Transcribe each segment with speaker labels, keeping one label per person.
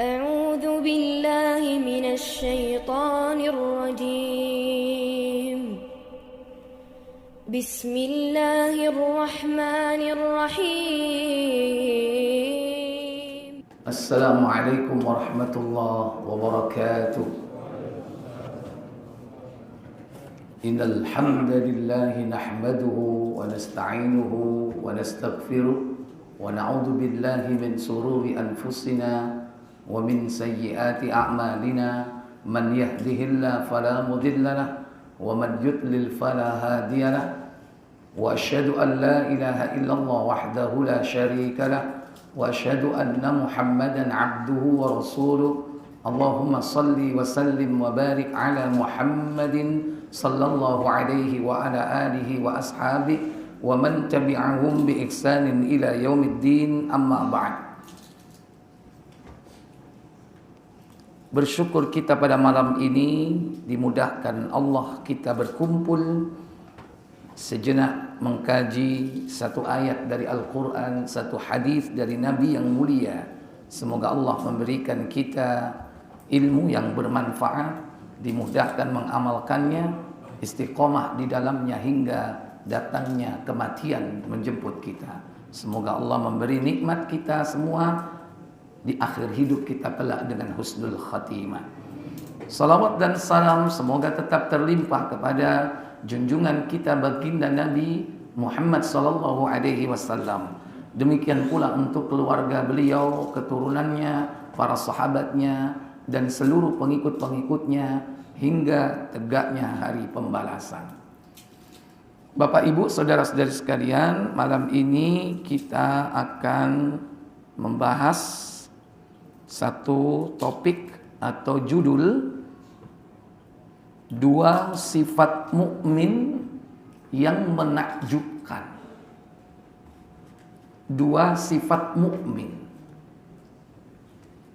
Speaker 1: أعوذ بالله من الشيطان الرجيم بسم الله الرحمن الرحيم
Speaker 2: السلام عليكم ورحمة الله وبركاته. إن الحمد لله نحمده ونستعينه ونستغفره ونعوذ بالله من شرور أنفسنا ومن سيئات أعمالنا من يهده الله فلا مضل له ومن يضلل فلا هادي له وأشهد أن لا إله إلا الله وحده لا شريك له وأشهد أن محمدا عبده ورسوله. اللهم صل وسلم وبارك على محمد صلى الله عليه وعلى آله وأصحابه ومن تبعهم بإحسان إلى يوم الدين. أما بعد. Bersyukur kita pada malam ini dimudahkan Allah kita berkumpul sejenak mengkaji satu ayat dari Al-Quran, satu hadis dari Nabi yang mulia. Semoga Allah memberikan kita ilmu yang bermanfaat, dimudahkan mengamalkannya, istiqomah di dalamnya hingga datangnya kematian menjemput kita. Semoga Allah memberi nikmat kita semua di akhir hidup kita kelak dengan husnul khatimah. Salawat dan salam semoga tetap terlimpah kepada junjungan kita baginda Nabi Muhammad sallallahu alaihi wasallam. Demikian pula untuk keluarga beliau, keturunannya, para sahabatnya dan seluruh pengikut-pengikutnya hingga tegaknya hari pembalasan. Bapak Ibu, saudara-saudari sekalian, malam ini kita akan membahas satu topik atau judul dua sifat mukmin yang menakjubkan. Dua sifat mukmin.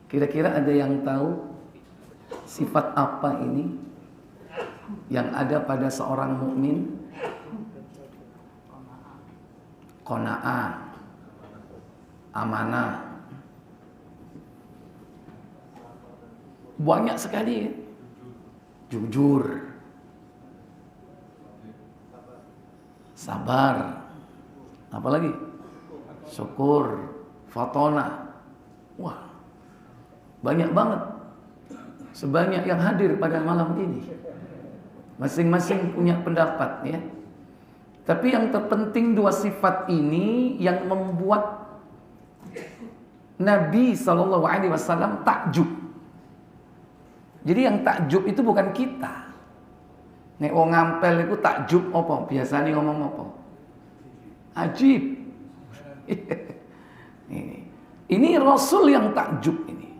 Speaker 2: Kira-kira ada yang tahu sifat apa ini yang ada pada seorang mukmin? Qanaah, amanah. Banyak sekali ya. Jujur, sabar, apalagi syukur, fatona. Wah, banyak banget. Sebanyak yang hadir pada malam ini, masing-masing punya pendapat ya. Tapi yang terpenting dua sifat ini yang membuat Nabi SAW takjub. Jadi yang takjub itu bukan kita. Nek wong ngampel itu takjub apa? Biasanya ngomong apa? Ajib. Ini Rasul yang takjub ini.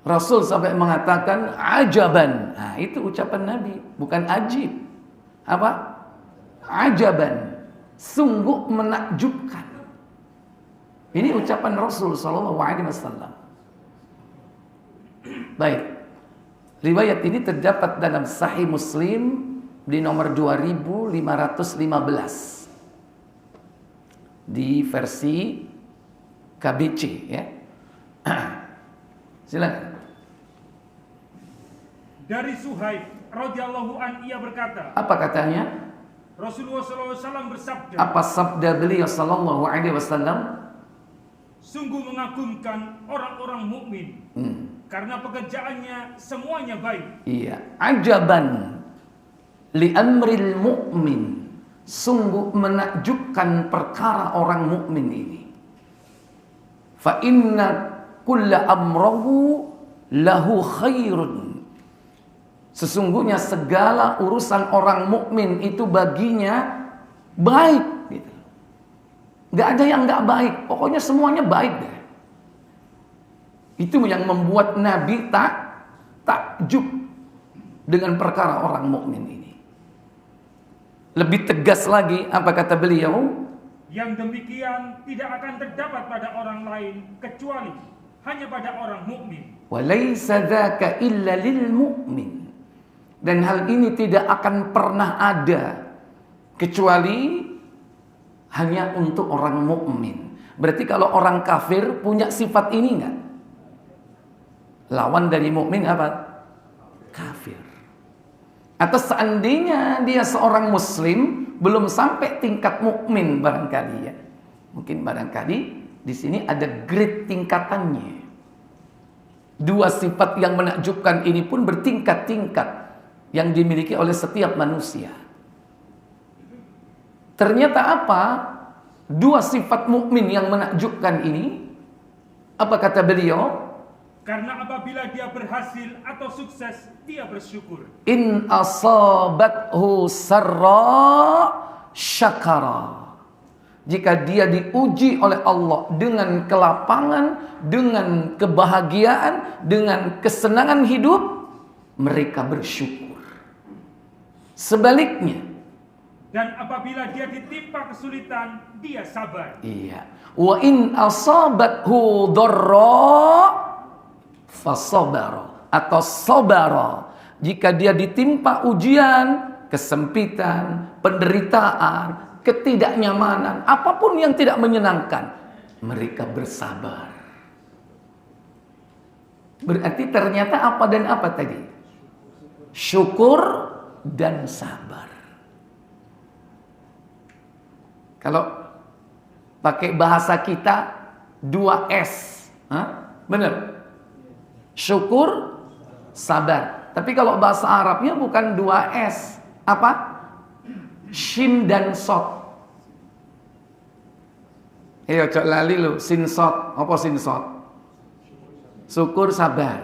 Speaker 2: Rasul sampai mengatakan ajaban. Nah, itu ucapan Nabi, bukan ajib. Apa? Ajaban. Sungguh menakjubkan. Ini ucapan Rasul sallallahu alaihi wasallam. Baik. Riwayat ini terdapat dalam Sahih Muslim di nomor 2515 di versi KBC ya. Silakan.
Speaker 3: Dari Suhaib radhiyallahu an ia berkata.
Speaker 2: Apa katanya?
Speaker 3: Rasulullah SAW bersabda.
Speaker 2: Apa sabda beliau sallallahu alaihi wasallam?
Speaker 3: Sungguh mengagumkan orang-orang mukmin. Karena pekerjaannya semuanya baik.
Speaker 2: Iya, ajaban li amril mu'min. Sungguh menakjubkan perkara orang mukmin ini. Fa inna kulla amrahu lahu khairun. Sesungguhnya segala urusan orang mukmin itu baginya baik gitu. Gak ada yang gak baik, pokoknya semuanya baik deh. Itu yang membuat Nabi takjub dengan perkara orang mukmin ini. Lebih tegas lagi apa kata beliau?
Speaker 3: Yang demikian tidak akan terdapat pada orang lain kecuali hanya pada orang mukmin.
Speaker 2: Walaysa dzaka illa lil mu'min. Dan hal ini tidak akan pernah ada kecuali hanya untuk orang mukmin. Berarti kalau orang kafir punya sifat ini enggak? Lawan dari mukmin apa? Kafir. Atau seandainya dia seorang muslim belum sampai tingkat mukmin barangkali ya. Mungkin barangkali di sini ada grade tingkatannya. Dua sifat yang menakjubkan ini pun bertingkat-tingkat yang dimiliki oleh setiap manusia. Ternyata apa? Dua sifat mukmin yang menakjubkan ini, apa kata beliau?
Speaker 3: Karena apabila dia berhasil atau sukses, dia bersyukur.
Speaker 2: In asabathu sarra syakara. Jika dia diuji oleh Allah dengan kelapangan, dengan kebahagiaan, dengan kesenangan hidup, mereka bersyukur. Sebaliknya,
Speaker 3: dan apabila dia ditimpa kesulitan, dia sabar.
Speaker 2: iya. Wa in asabathu dharra fasabara atau sabara. Jika dia ditimpa ujian, kesempitan, penderitaan, ketidaknyamanan, apapun yang tidak menyenangkan, mereka bersabar. Berarti ternyata apa dan apa tadi? Syukur dan sabar. Kalau pakai bahasa kita 2S, benar? Syukur, sabar. Tapi kalau bahasa Arabnya bukan 2S. Apa? Shin dan sod. Ayo cok lali lu, sin sod. Apa sin sod? Syukur, sabar.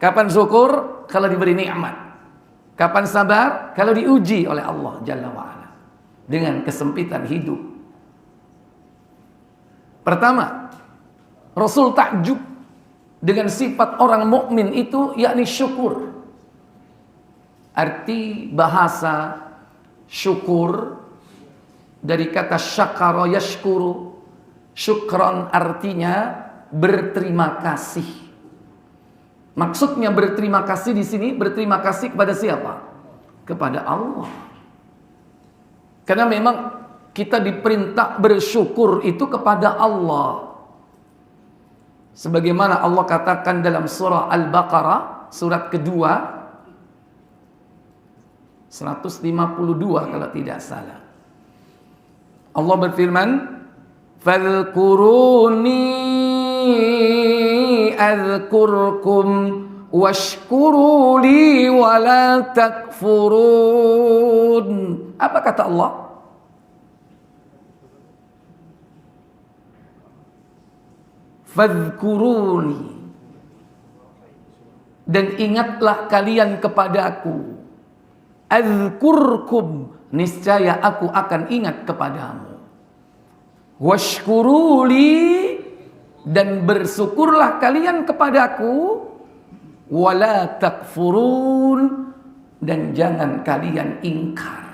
Speaker 2: Kapan syukur? Kalau diberi nikmat. Kapan sabar? Kalau diuji oleh Allah Jalla wa'ala dengan kesempitan hidup. Pertama, Rasul takjub dengan sifat orang mukmin itu, yakni syukur. Arti bahasa syukur dari kata syakara yashkuru. Syukran artinya berterima kasih. Maksudnya berterima kasih di sini, berterima kasih kepada siapa? Kepada Allah. Karena memang kita diperintah bersyukur itu kepada Allah. Sebagaimana Allah katakan dalam surah Al-Baqarah, surat kedua, 152 kalau tidak salah. Allah berfirman, "Fadhkuruni adhkurkum washkuru li wa la takfurun." Apa kata Allah? Fadhkuruni, dan ingatlah kalian kepadaku. Adzkurkum, niscaya aku akan ingat kepadamu. Washkuruli, dan bersyukurlah kalian kepadaku. Wala takfurun, dan jangan kalian ingkar.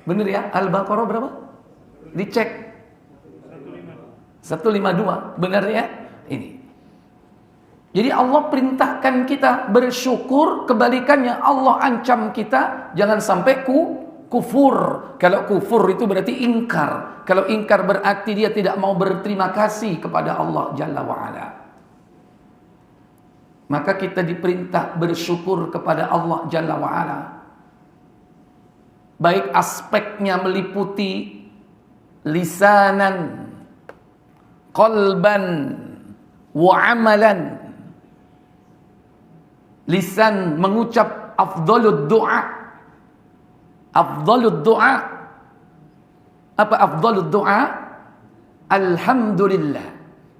Speaker 2: Benar ya? Al-Baqarah berapa? Dicek 152, benar ya? Ini. Jadi Allah perintahkan kita bersyukur, kebalikannya Allah ancam kita jangan sampai kufur. Kalau kufur itu berarti ingkar. Kalau ingkar berarti dia tidak mau berterima kasih kepada Allah Jalla wa'ala. Maka kita diperintah bersyukur kepada Allah Jalla wa'ala. Baik aspeknya meliputi lisanan, qalban wa amalan. Lisan mengucap afdhalud du'a. Afdhalud du'a. Apa afdhalud du'a? Alhamdulillah.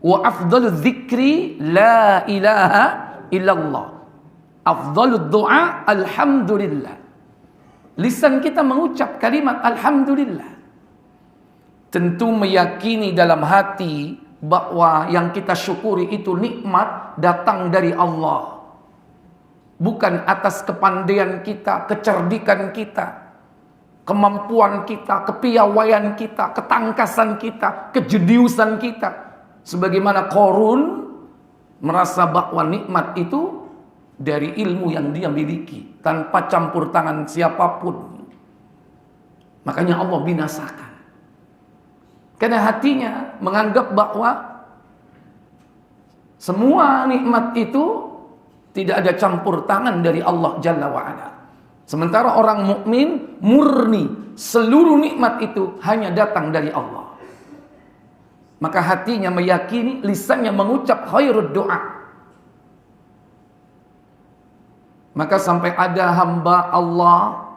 Speaker 2: Wa afdhaludz dzikri la ilaha illallah. Afdhalud du'a alhamdulillah. Lisan kita mengucap kalimat alhamdulillah. Tentu meyakini dalam hati bahwa yang kita syukuri itu nikmat datang dari Allah. Bukan atas kepandaian kita, kecerdikan kita, kemampuan kita, kepiawaian kita, ketangkasan kita, kejeniusan kita. Sebagaimana Qarun merasa bahwa nikmat itu dari ilmu yang dia miliki, tanpa campur tangan siapapun. Makanya Allah binasakan. Karena hatinya menganggap bahwa Semua nikmat itu tidak ada campur tangan dari Allah Jalla wa'ala. Sementara orang mukmin murni, seluruh nikmat itu hanya datang dari Allah. Maka hatinya meyakini, lisannya mengucap khairud doa. Maka sampai ada hamba Allah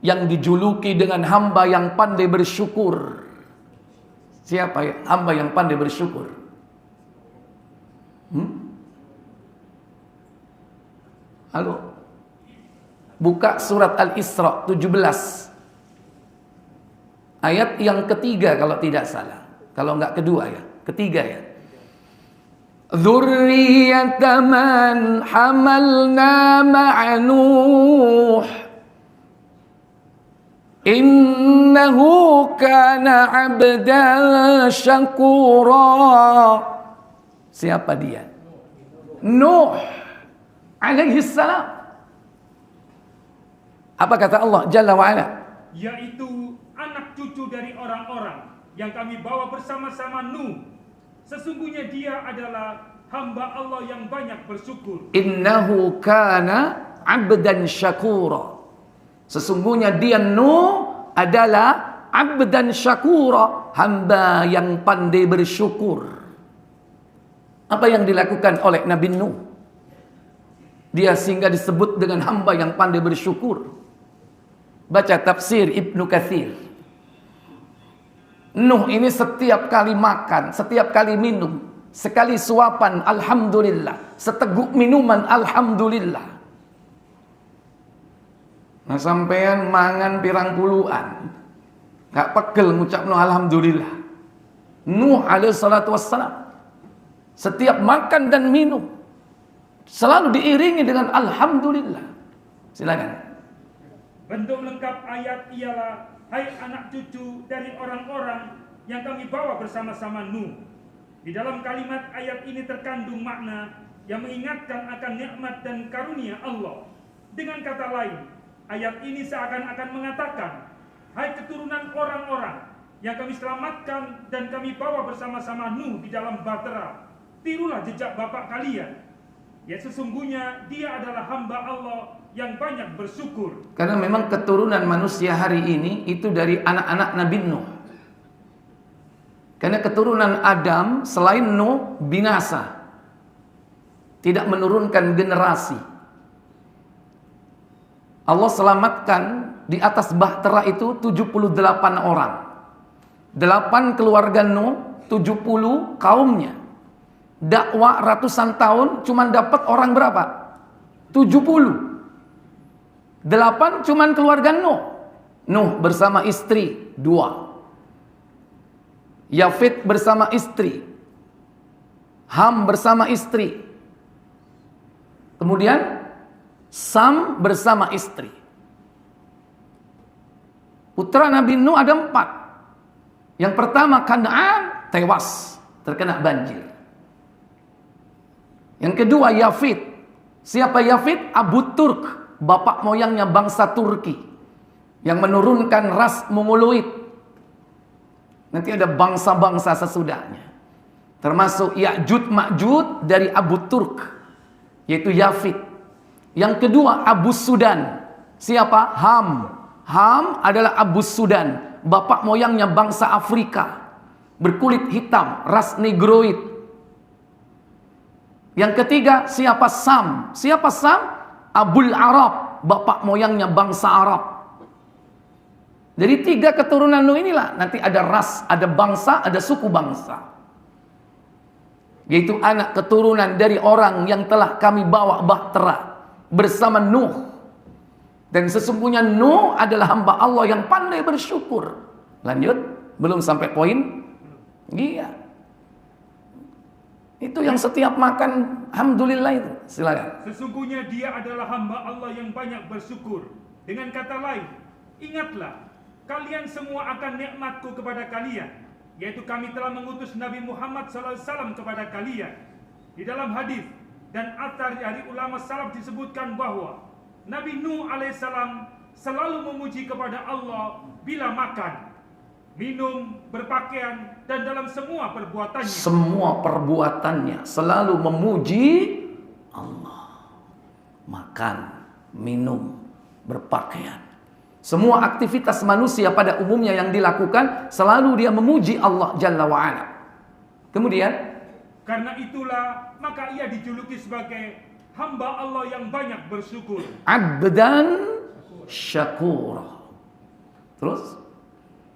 Speaker 2: yang dijuluki dengan hamba yang pandai bersyukur. Siapa ya? Hamba yang pandai bersyukur. Halo? Buka surat Al-Isra 17. Ayat yang ketiga kalau tidak salah. Kalau enggak kedua ya, ketiga ya. Dzurriyyata man hamalna ma'a Nuh. Innahu kana 'abdan syakura. Siapa dia? Nuh alaihi salam. Apa kata Allah Jalla wa'ala?
Speaker 3: Yaitu anak cucu dari orang-orang yang kami bawa bersama-sama Nuh. Sesungguhnya dia adalah hamba Allah yang banyak bersyukur.
Speaker 2: Innahu kana 'abdan syakura. Sesungguhnya dia Nuh adalah 'abdan syakura, hamba yang pandai bersyukur. Apa yang dilakukan oleh Nabi Nuh? Dia sehingga disebut dengan hamba yang pandai bersyukur. Baca tafsir Ibnu Katsir. Nuh ini setiap kali makan, setiap kali minum, sekali suapan alhamdulillah, seteguk minuman alhamdulillah. Nah sampean mangan pirang puluhan, gak pegel ngucapno alhamdulillah. Nuh alaihi salatu wassalam setiap makan dan minum selalu diiringi dengan alhamdulillah. Silakan.
Speaker 3: Bentuk lengkap ayat ialah, hai anak cucu dari orang-orang yang kami bawa bersama-sama Nuh. Di dalam kalimat ayat ini terkandung makna yang mengingatkan akan nikmat dan karunia Allah. Dengan kata lain, ayat ini seakan-akan mengatakan, hai keturunan orang-orang yang kami selamatkan dan kami bawa bersama-sama Nuh di dalam bahtera, tirulah jejak bapak kalian. Ya sesungguhnya dia adalah hamba Allah yang banyak bersyukur.
Speaker 2: Karena memang keturunan manusia hari ini itu dari anak-anak Nabi Nuh. Karena keturunan Adam selain Nuh binasa, tidak menurunkan generasi. Allah selamatkan di atas bahtera itu 78 orang. 8 keluarga Nuh, 70 kaumnya. Dakwah ratusan tahun cuman dapat orang berapa? 70. 8 cuman keluarga Nuh. Nuh bersama istri 2. Yafid bersama istri. Ham bersama istri. Kemudian Sam bersama istri. Putra Nabi Nuh ada 4. Yang pertama Kan'an tewas terkena banjir. Yang kedua Yafid. Siapa Yafid? Abu Turk, bapak moyangnya bangsa Turki yang menurunkan ras Mongoloid. Nanti ada bangsa-bangsa sesudahnya, termasuk Ya'jud Ma'jud dari Abu Turk, yaitu Yafid. Yang kedua Abu Sudan. Siapa? Ham. Ham adalah Abu Sudan, bapak moyangnya bangsa Afrika, berkulit hitam, ras Negroid. Yang ketiga siapa? Sam. Siapa Sam? Abul Arab, bapak moyangnya bangsa Arab. Jadi 3 keturunan Nuh inilah nanti ada ras, ada bangsa, ada suku bangsa. Yaitu anak keturunan dari orang yang telah kami bawa bahtera bersama Nuh. Dan sesungguhnya Nuh adalah hamba Allah yang pandai bersyukur. Lanjut, belum sampai poin? Iya. Itu yang setiap makan alhamdulillah itu. Silakan.
Speaker 3: Sesungguhnya dia adalah hamba Allah yang banyak bersyukur. Dengan kata lain, ingatlah, kalian semua akan nikmatku kepada kalian, yaitu kami telah mengutus Nabi Muhammad SAW kepada kalian. Di dalam hadis dan athar dari ulama salaf disebutkan bahwa Nabi Nuh alaihissalam selalu memuji kepada Allah bila makan. minum, berpakaian, dan dalam semua perbuatannya.
Speaker 2: Semua perbuatannya selalu memuji Allah. Makan, minum, berpakaian. Semua aktivitas manusia pada umumnya yang dilakukan selalu dia memuji Allah Jalla wa'ala. Kemudian,
Speaker 3: karena itulah maka ia dijuluki sebagai hamba Allah yang banyak bersyukur.
Speaker 2: Abdan syakura. Terus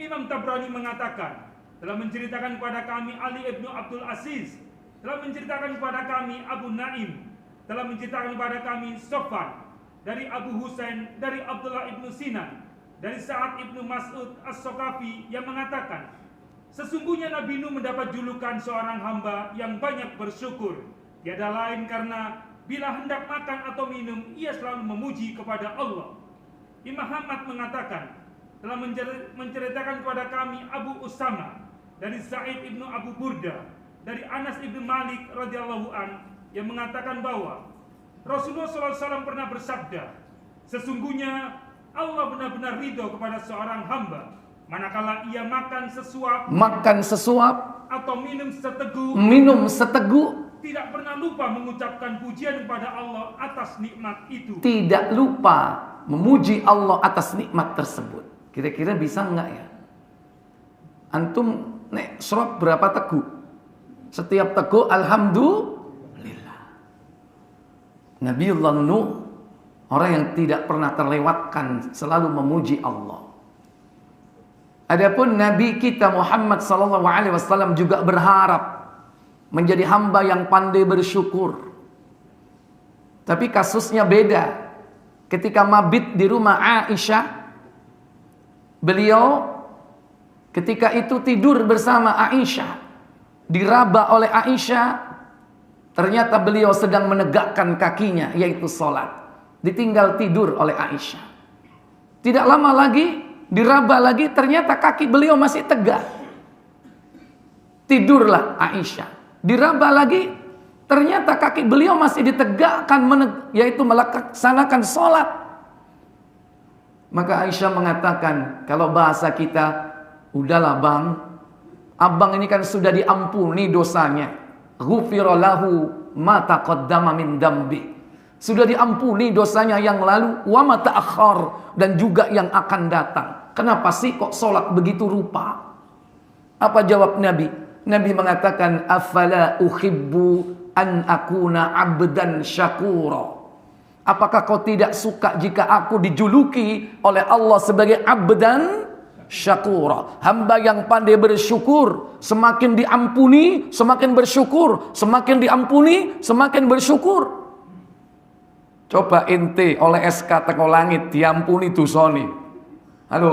Speaker 3: Imam Tabrani mengatakan, telah menceritakan kepada kami Ali ibnu Abdul Aziz, telah menceritakan kepada kami Abu Naim, telah menceritakan kepada kami Sofan, dari Abu Husain, dari Abdullah ibnu Sinan, dari Sa'ad ibnu Mas'ud As-Sokafi yang mengatakan, sesungguhnya Nabi Nuh mendapat julukan seorang hamba yang banyak bersyukur. Tiada lain karena bila hendak makan atau minum, ia selalu memuji kepada Allah. Imam Ahmad mengatakan, telah menceritakan kepada kami Abu Usama, dari Sa'id ibnu Abu Burda, dari Anas ibnu Malik radhiyallahu an, yang mengatakan bahwa Rasulullah SAW pernah bersabda, sesungguhnya Allah benar-benar ridho kepada seorang hamba manakala ia makan sesuap atau minum seteguk, tidak pernah lupa mengucapkan pujian kepada Allah atas nikmat itu.
Speaker 2: Tidak lupa memuji Allah atas nikmat tersebut. Kira-kira bisa enggak ya? Antum nek serap berapa teguk? Setiap teguk alhamdulillah. Nabiullah Nuh, orang yang tidak pernah terlewatkan selalu memuji Allah. Adapun Nabi kita Muhammad sallallahu alaihi wasallam juga berharap menjadi hamba yang pandai bersyukur. Tapi kasusnya beda. Ketika mabit di rumah Aisyah, beliau ketika itu tidur bersama Aisyah, diraba oleh Aisyah, ternyata beliau sedang menegakkan kakinya, yaitu sholat. Ditinggal tidur oleh Aisyah. Tidak lama lagi, diraba lagi, ternyata kaki beliau masih tegak. Tidurlah Aisyah. Diraba lagi, ternyata kaki beliau masih ditegakkan, yaitu melaksanakan sholat. Maka Aisyah mengatakan, kalau bahasa kita, udahlah bang, abang ini kan sudah diampuni dosanya. Ghufira lahu ma taqaddama min dambi. Sudah diampuni dosanya yang lalu, wa ma ta'akhkhar, dan juga yang akan datang. Kenapa sih kok sholat begitu rupa? Apa jawab Nabi? Nabi mengatakan, afala uhibbu an akuna abdan syakura. Apakah kau tidak suka jika aku dijuluki oleh Allah sebagai abdan syakura, hamba yang pandai bersyukur? Semakin diampuni, semakin bersyukur. Semakin diampuni, semakin bersyukur. Coba ente oleh SK teko langit diampuni dosane. Halo,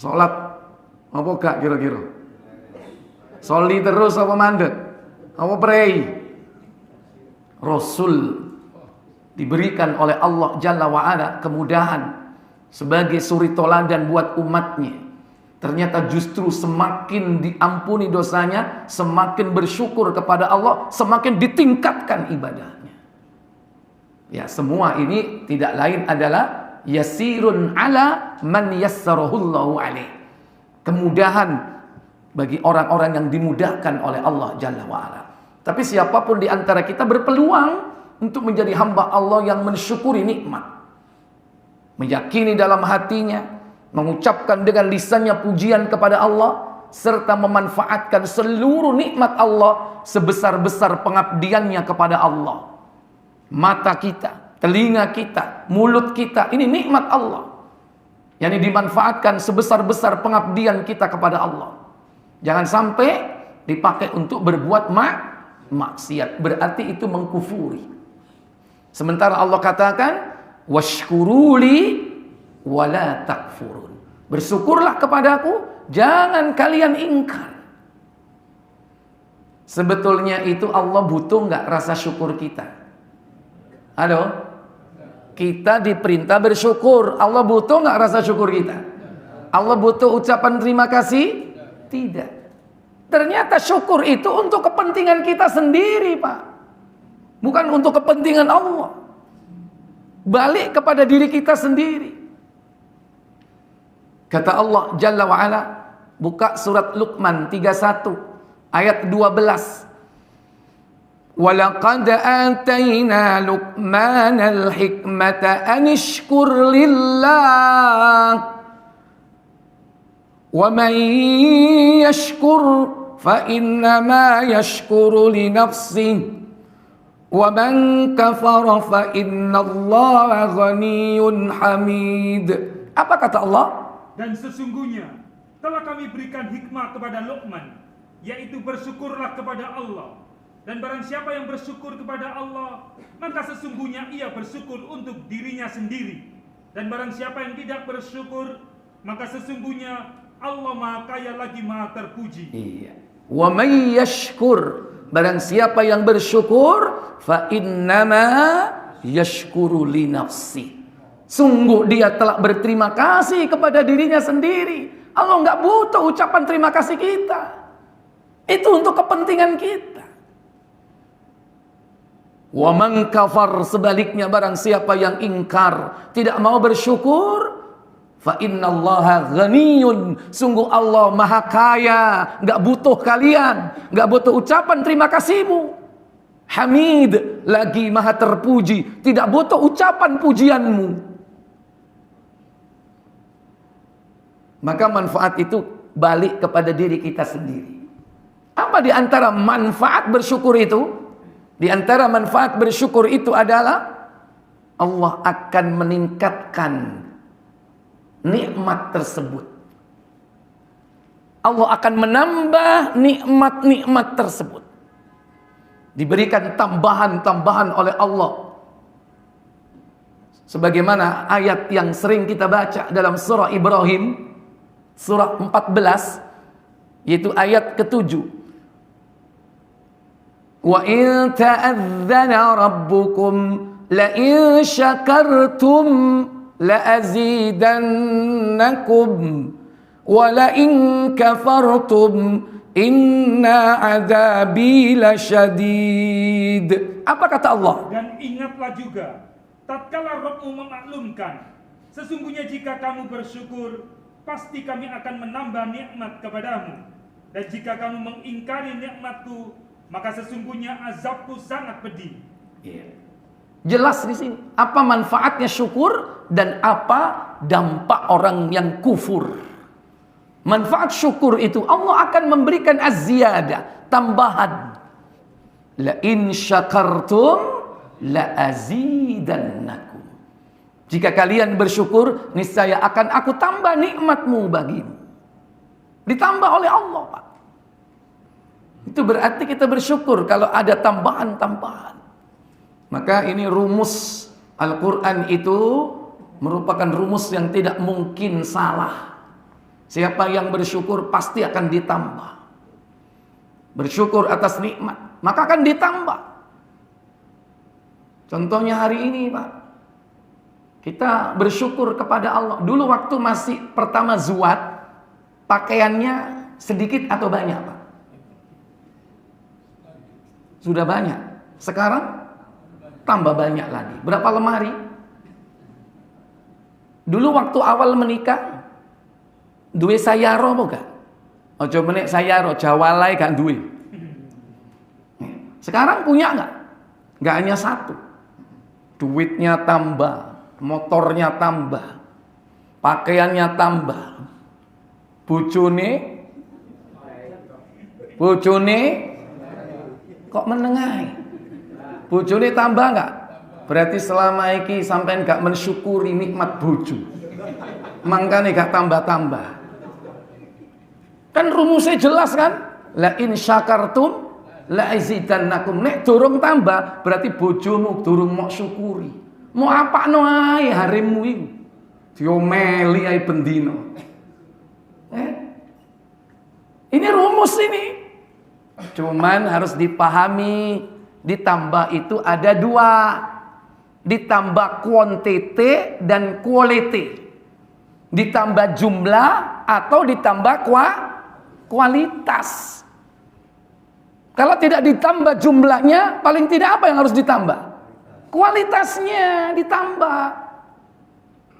Speaker 2: sholat apa gak kira-kira? Soli terus apa mandek? Apa prei? Rasul diberikan oleh Allah Jalla wa'ala kemudahan sebagai suri toladan buat umatnya. Ternyata justru semakin diampuni dosanya, semakin bersyukur kepada Allah, semakin ditingkatkan ibadahnya. Ya, semua ini tidak lain adalah yasirun ala man yassarahullahu alaih. Kemudahan bagi orang-orang yang dimudahkan oleh Allah Jalla wa'ala. Tapi siapapun di antara kita berpeluang untuk menjadi hamba Allah yang mensyukuri nikmat, meyakini dalam hatinya, mengucapkan dengan lisannya pujian kepada Allah, serta memanfaatkan seluruh nikmat Allah sebesar-besar pengabdiannya kepada Allah. Mata kita, telinga kita, mulut kita, ini nikmat Allah yang dimanfaatkan sebesar-besar pengabdian kita kepada Allah. Jangan sampai dipakai untuk berbuat maksiat, berarti itu mengkufuri. Sementara Allah katakan, washkuruli wala takfurun. Bersyukurlah kepadaku, jangan kalian ingkar. Sebetulnya itu Allah butuh nggak rasa syukur kita? Halo? Kita diperintah bersyukur. Allah butuh nggak rasa syukur kita? Allah butuh ucapan terima kasih? Tidak. Ternyata syukur itu untuk kepentingan kita sendiri, Pak. Bukan untuk kepentingan Allah. Balik kepada diri kita sendiri. Kata Allah Jalla wa'ala, Buka surat Luqman 31 ayat 12. Walaqad atayna Luqmanal hikmata an ishkur lillah wa man yashkur fa innama yashkuru li nafsihi wa man kafara fa innallaha ghaniyyun hamid. Apa kata Allah?
Speaker 3: Dan sesungguhnya telah kami berikan hikmah kepada Luqman, yaitu bersyukurlah kepada Allah. Dan barang siapa yang bersyukur kepada Allah, maka sesungguhnya ia bersyukur untuk dirinya sendiri. Dan barang siapa yang tidak bersyukur, maka sesungguhnya Allah Maha Kaya lagi Maha Terpuji.
Speaker 2: Iya. Wa may yashkur, barang siapa yang bersyukur, fa innama yashkuru li nafsi. Sungguh dia telah berterima kasih kepada dirinya sendiri. Allah enggak butuh ucapan terima kasih kita. Itu untuk kepentingan kita. Wa man kafar, sebaliknya barang siapa yang ingkar, tidak mau bersyukur, fa innallaha ghaniyyun, sungguh Allah Maha Kaya, enggak butuh kalian, enggak butuh ucapan terima kasihmu. Hamid, lagi Maha Terpuji, tidak butuh ucapan pujianmu. Maka manfaat itu balik kepada diri kita sendiri. Apa di antara manfaat bersyukur itu? Di antara manfaat bersyukur itu adalah Allah akan meningkatkan nikmat tersebut. Allah akan menambah nikmat-nikmat tersebut. Diberikan tambahan-tambahan oleh Allah. Sebagaimana ayat yang sering kita baca dalam surah Ibrahim, surah 14, yaitu ayat ke-7. Wa in ta'adzana rabbukum la in syakartum la azidannakum wa la in kafartum inna adzabi lasyadid. Apa kata Allah?
Speaker 3: Dan ingatlah juga, tatkala Rabbmu memaklumkan, sesungguhnya jika kamu bersyukur, pasti kami akan menambah nikmat kepadamu. Dan jika kamu mengingkari nikmatku, maka sesungguhnya azabku sangat pedih.
Speaker 2: Jelas di sini apa manfaatnya syukur dan apa dampak orang yang kufur. Manfaat syukur itu Allah akan memberikan az-ziyadah, tambahan. La in syakartum la azidannakum. Jika kalian bersyukur, niscaya akan aku tambah nikmatmu bagimu. Ditambah oleh Allah, Pak. Itu berarti kita bersyukur kalau ada tambahan-tambahan. Maka ini rumus Al-Quran itu merupakan rumus yang tidak mungkin salah. Siapa yang bersyukur pasti akan ditambah. Bersyukur atas nikmat, maka akan ditambah. Contohnya hari ini, Pak, kita bersyukur kepada Allah. Dulu waktu masih pertama zuat, pakaiannya sedikit atau banyak, Pak? Sudah banyak. Sekarang tambah banyak lagi. Berapa lemari? Dulu waktu awal menikah, duwe sayaro bukan? Ojo menek sayaro, jawalai kan duwe. Sekarang punya enggak? Enggak hanya satu. Duitnya tambah, motornya tambah, pakaiannya tambah. Bojone kok menengahi? Bojone tambah enggak? Berarti selama iki sampai enggak mensyukuri nikmat bojo. Mangkane gak tambah-tambah. Kan rumusnya jelas kan? La in syakartum la azidannakum. Nek durung tambah berarti bojomu durung mau syukuri. Mau apakno ae harimu iki? Diomeli ae bendino. Ini rumus ini. Cuman harus dipahami, ditambah itu ada dua. Ditambah kuantiti dan quality. Ditambah jumlah atau ditambah kualitas. Kalau tidak ditambah jumlahnya, paling tidak apa yang harus ditambah? Kualitasnya ditambah.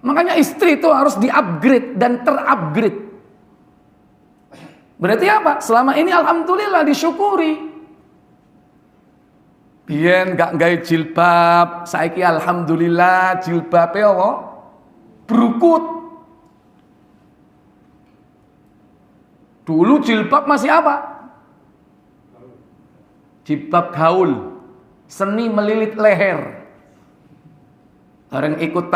Speaker 2: Makanya istri itu harus di-upgrade dan ter-upgrade. Berarti apa? Selama ini alhamdulillah disyukuri. Biyen gak gawe jilbab, saiki alhamdulillah jilbabe apa? Brukut. Dulu jilbab masih apa? Jilbab gaul, seni melilit leher. Bareng ikut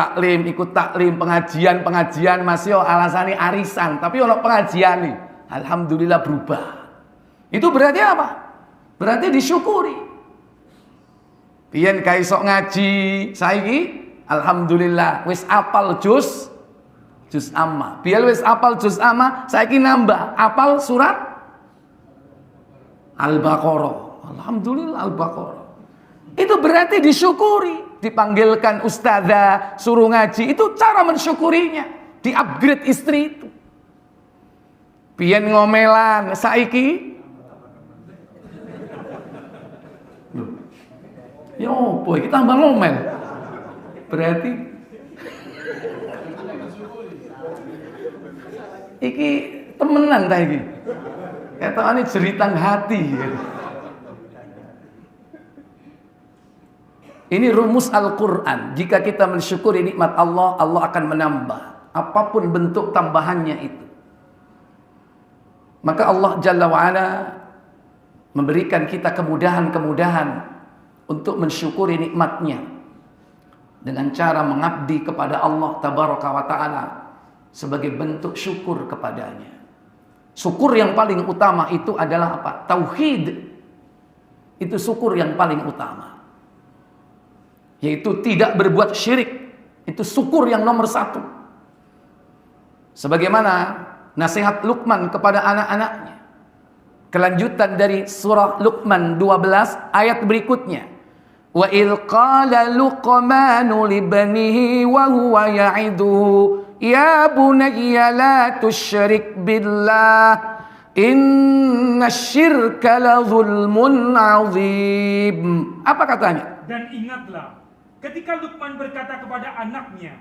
Speaker 2: taklim, pengajian masih alasane arisan, tapi ono pengajian nih. Alhamdulillah berubah. Itu berarti apa? Berarti disyukuri. Biyen kaisok ngaji, saiki alhamdulillah wis apal juz amma. Biyen wis apal juz amma, saiki nambah apal surat Al-Baqarah. Alhamdulillah Al-Baqarah. Itu berarti disyukuri. Dipanggilkan ustazah, suruh ngaji, itu cara mensyukurinya. Di-upgrade istri itu. Biyen ngomelan, saiki ya opo iki tambah ngomel. Berarti iki temenan ta iki. Ketokane jeritan hati. Ini rumus Al-Quran. Jika kita mensyukuri nikmat Allah, Allah akan menambah apapun bentuk tambahannya itu. Maka Allah Jalla wa'ala memberikan kita kemudahan-kemudahan untuk mensyukuri nikmatnya dengan cara mengabdi kepada Allah Tabaraka wa Ta'ala sebagai bentuk syukur kepadanya. Syukur yang paling utama itu adalah apa? Tauhid. Itu syukur yang paling utama. Yaitu tidak berbuat syirik. Itu syukur yang nomor satu. Sebagaimana nasihat Luqman kepada anak-anaknya. Kelanjutan dari surah Luqman 12 ayat berikutnya. Wa idh qala Luqmanu libnihi wa huwa ya'iduhu ya bunayya la tusyrik billah inna syirka la zulmun azim. Apa katanya?
Speaker 3: Dan ingatlah ketika Luqman berkata kepada anaknya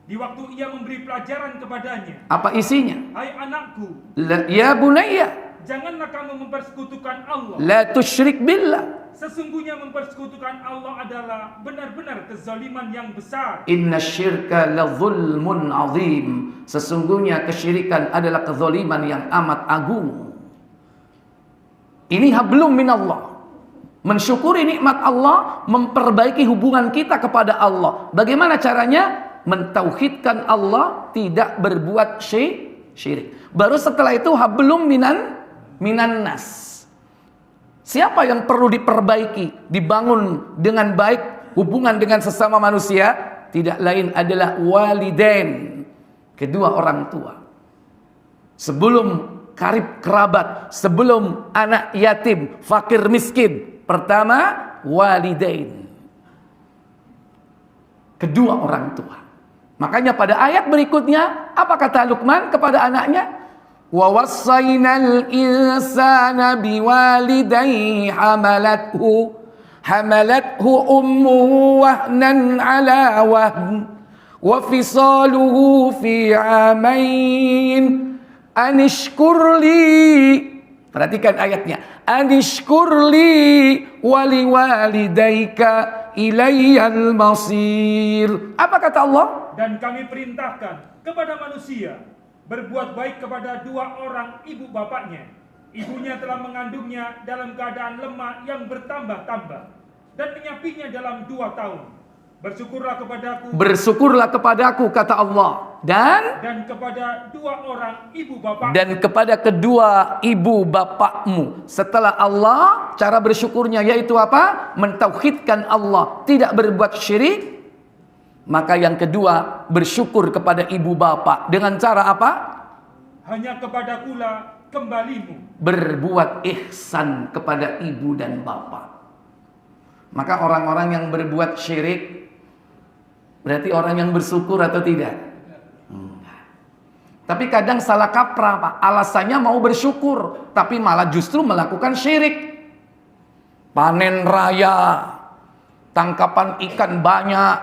Speaker 3: di waktu ia memberi pelajaran kepadanya.
Speaker 2: Apa isinya?
Speaker 3: Hai anakku,
Speaker 2: ya bunayya,
Speaker 3: janganlah kamu mempersekutukan Allah.
Speaker 2: La tusyrik billah.
Speaker 3: Sesungguhnya mempersekutukan Allah adalah benar-benar kezaliman yang besar.
Speaker 2: Inna syirka la zulmun azim. Sesungguhnya kesyirikan adalah kezaliman yang amat agung. Ini hablum minallah. Mensyukuri nikmat Allah, memperbaiki hubungan kita kepada Allah. Bagaimana caranya? Mentauhidkan Allah, tidak berbuat syirik. Baru setelah itu hablum minan nas. Siapa yang perlu diperbaiki, dibangun dengan baik hubungan dengan sesama manusia? Tidak lain adalah walidain, kedua orang tua. Sebelum karib kerabat, sebelum anak yatim, fakir miskin, pertama walidain, kedua orang tua. Makanya pada ayat berikutnya apa kata Luqman kepada anaknya? Wa wassaynal insana biwalidayhi hamalathu ummuhu wahnan ala wahn wa fisaluhu fi 'amain anishkur li. Perhatikan ayatnya. Anishkurli wali walidaika ilayyal masir. Apa kata Allah?
Speaker 3: Dan kami perintahkan kepada manusia berbuat baik kepada dua orang ibu bapaknya. Ibunya telah mengandungnya dalam keadaan lemah yang bertambah-tambah dan menyapinya dalam 2 tahun. Bersyakurlah kepadaku kata Allah, dan kepada dua orang ibu bapak,
Speaker 2: dan kepada kedua ibu bapakmu. Setelah Allah, cara bersyukurnya yaitu apa? Mentauhidkan Allah, tidak berbuat syirik. Maka yang kedua, bersyukur kepada ibu bapak dengan cara apa?
Speaker 3: Hanya kepadakulah kembalimu.
Speaker 2: Berbuat ihsan kepada ibu dan bapak. Maka orang-orang yang berbuat syirik berarti orang yang bersyukur atau tidak? Enggak. Tapi kadang salah kaprah, Pak. Alasannya mau bersyukur, tapi malah justru melakukan syirik. Panen raya, tangkapan ikan banyak.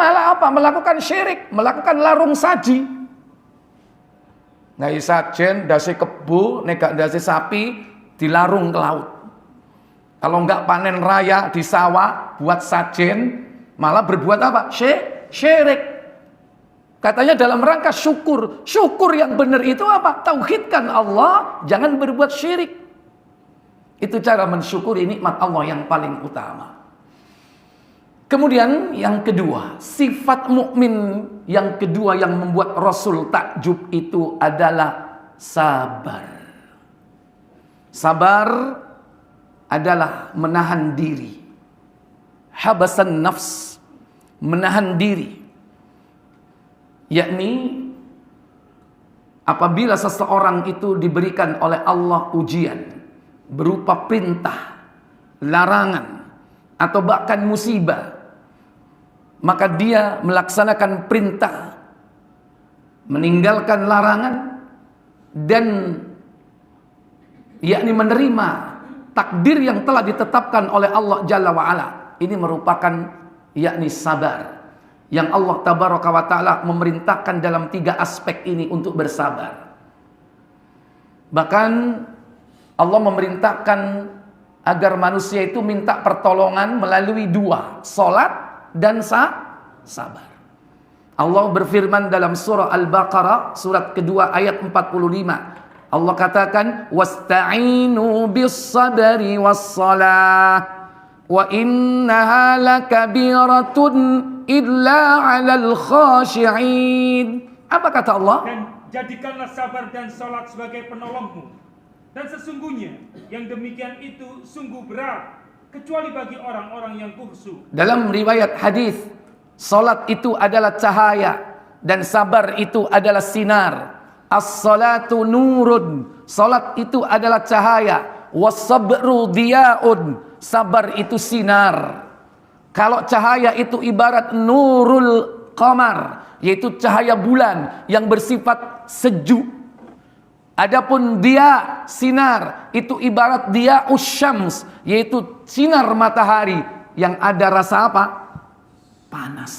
Speaker 2: Malah apa? Melakukan syirik, melakukan larung saji. Ngai sajen dasi kebo, nek gak dasi sapi dilarung ke laut. Kalau enggak panen raya di sawah buat sajen, malah berbuat apa? Syirik. Katanya dalam rangka syukur. Syukur yang benar itu apa? Tauhidkan Allah, jangan berbuat syirik. Itu cara mensyukuri nikmat Allah yang paling utama. Kemudian yang kedua, sifat mukmin yang kedua yang membuat Rasul takjub itu adalah sabar. Sabar adalah menahan diri. Habasan nafs, menahan diri. Yakni apabila seseorang itu diberikan oleh Allah ujian berupa perintah, larangan, atau bahkan musibah, maka dia melaksanakan perintah, meninggalkan larangan, dan yakni menerima takdir yang telah ditetapkan oleh Allah Jalla wa'ala. Ini merupakan yakni sabar, yang Allah Tabaraka wa Ta'ala memerintahkan dalam 3 aspek ini untuk bersabar. Bahkan Allah memerintahkan agar manusia itu minta pertolongan melalui 2, salat dan sabar. Allah berfirman dalam surah Al-Baqarah surat kedua ayat 45. Allah katakan wasta'inu bis-sabri was-salah wa innaha lakabiratun illa 'alal khashi'in. Apa kata Allah?
Speaker 3: Dan jadikanlah sabar dan salat sebagai penolongmu. Dan sesungguhnya yang demikian itu sungguh berat kecuali bagi orang-orang yang khusyuk.
Speaker 2: Dalam riwayat hadis, salat itu adalah cahaya dan sabar itu adalah sinar. As-salatu nurun, salat itu adalah cahaya. Was-sabru diya'un, sabar itu sinar. Kalau cahaya itu ibarat nurul qamar, yaitu cahaya bulan yang bersifat sejuk. Adapun dia sinar itu ibarat dia usyams, yaitu sinar matahari yang ada rasa apa? Panas.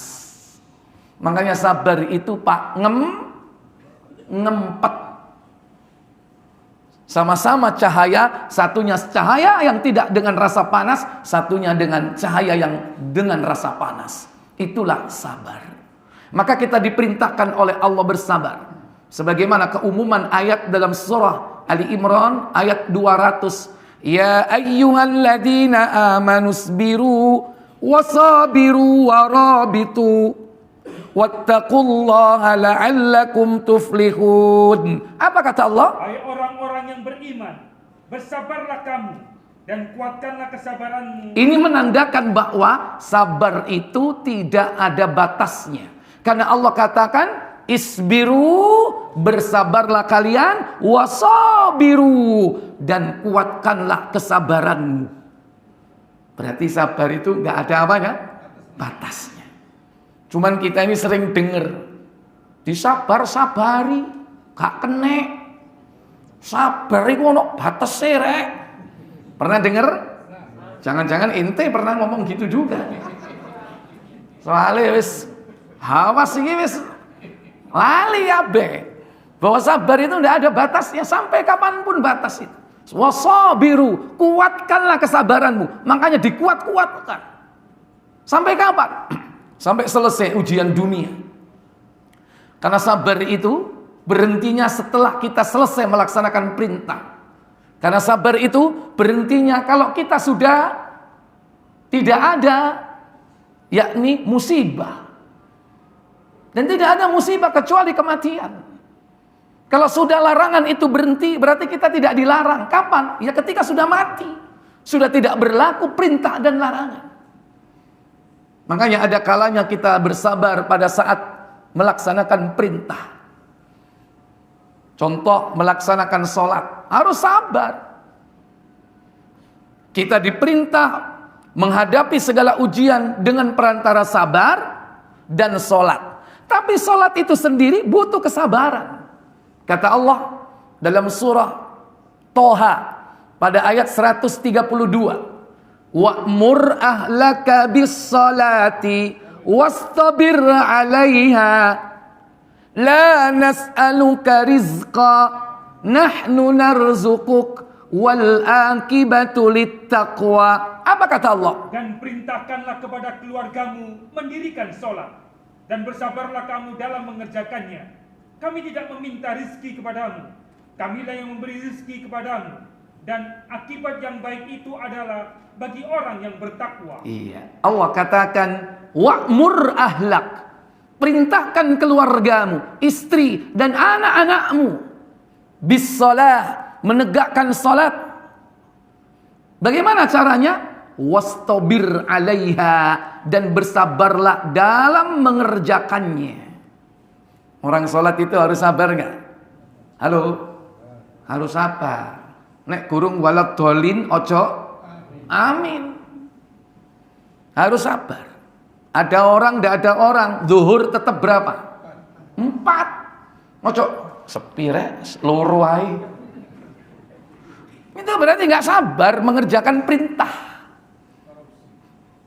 Speaker 2: Makanya sabar itu Pak ngempet. Sama-sama cahaya, satunya cahaya yang tidak dengan rasa panas, satunya dengan cahaya yang dengan rasa panas. Itulah sabar. Maka kita diperintahkan oleh Allah bersabar. Sebagaimana keumuman ayat dalam surah Ali Imran ayat 200. Ya ayyuhalladzina amanusbiru wasabiru warabitu wattaqullaha la'allakum tuflihun. Apa kata Allah?
Speaker 3: Hai orang-orang yang beriman, bersabarlah kamu dan kuatkanlah kesabaranmu.
Speaker 2: Ini menandakan bahwa sabar itu tidak ada batasnya. Karena Allah katakan isbiru, bersabarlah kalian, wasabiru, dan kuatkanlah kesabaranmu. Berarti sabar itu nggak ada apanya? Batasnya. Cuman kita ini sering dengar disabar-sabari, gak kene. Sabar itu ono batase rek. Pernah dengar? Jangan-jangan ente pernah ngomong gitu juga. Soalnya wis hawas iki wis lali abe. Bahwa sabar itu tidak ada batasnya, sampai kapanpun batas itu. Wasabiru, kuatkanlah kesabaranmu. Makanya dikuat-kuatkan. Sampai kapan? Sampai selesai ujian dunia. Karena sabar itu berhentinya setelah kita selesai melaksanakan perintah. Karena sabar itu berhentinya kalau kita sudah tidak ada, yakni musibah. Dan tidak ada musibah kecuali kematian. Kalau sudah larangan itu berhenti, berarti kita tidak dilarang. Kapan? Ya ketika sudah mati. Sudah tidak berlaku perintah dan larangan. Makanya ada kalanya kita bersabar pada saat melaksanakan perintah. Contoh melaksanakan sholat, harus sabar. Kita diperintah menghadapi segala ujian dengan perantara sabar dan sholat. Tapi sholat itu sendiri butuh kesabaran. Kata Allah dalam surah Toha pada ayat 132. Wa'mur ahlaka bis-salati wastabir 'alaiha. La nas'aluka rizqa, nahnu narzuquk wal akibatu littaqwa. Apa kata Allah?
Speaker 3: Dan perintahkanlah kepada keluargamu mendirikan sholat, dan bersabarlah kamu dalam mengerjakannya. Kami tidak meminta rizki kepadamu, kamilah yang memberi rizki kepadamu. Dan akibat yang baik itu adalah bagi orang yang bertakwa.
Speaker 2: Iya. Allah katakan, wa'mur ahlak. Perintahkan keluargamu, istri dan anak-anakmu bis shalah, menegakkan salat. Bagaimana caranya? Wastabir 'alaiha, dan bersabarlah dalam mengerjakannya. Orang salat itu harus sabar enggak? Halo? Harus sabar. Nek gurung walad dolin ojo amin. Harus sabar. Ada orang, tidak ada orang. Zuhur tetap berapa? 4. Ojo sepire loro ae. Itu berarti nggak sabar mengerjakan perintah.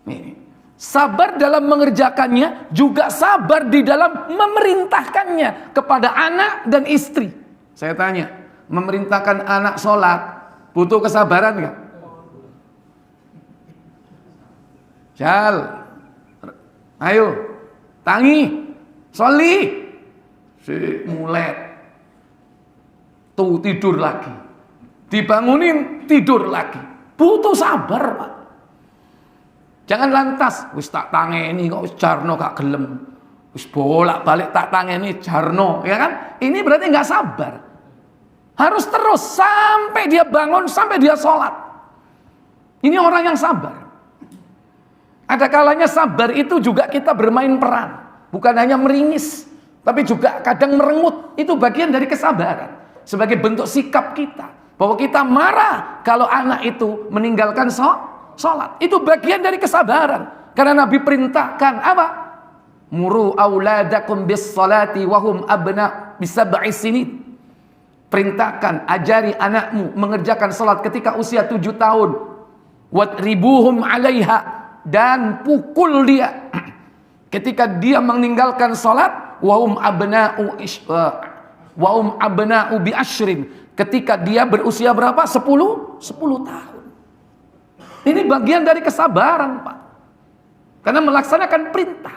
Speaker 2: Nih, sabar dalam mengerjakannya, juga sabar di dalam memerintahkannya kepada anak dan istri. Saya tanya, memerintahkan anak sholat butuh kesabaran nggak? Jal, ayo, tangi, soli, si mulet, tuh tidur lagi, dibangunin tidur lagi, butuh sabar Pak. Jangan lantas, wis tak tangeni kok wis jarno gak gelem, wis bolak balik tak tangeni jarno, ya kan? Ini berarti nggak sabar. Harus terus sampai dia bangun, sampai dia sholat. Ini orang yang sabar. Ada kalanya sabar itu juga kita bermain peran. Bukan hanya meringis, tapi juga kadang merengut. Itu bagian dari kesabaran. Sebagai bentuk sikap kita. Bahwa kita marah kalau anak itu meninggalkan sholat. Itu bagian dari kesabaran. Karena Nabi perintahkan apa? Muru auladakum bis salati wahum abna bisab'i sinin. Perintahkan, ajari anakmu mengerjakan salat ketika usia 7 tahun. Wadribuhum 'alaiha, dan pukul dia ketika dia meninggalkan salat. Wahum abna'u bi asyrin, ketika dia berusia berapa? 10 tahun. Ini bagian dari kesabaran, Pak. Karena melaksanakan perintah.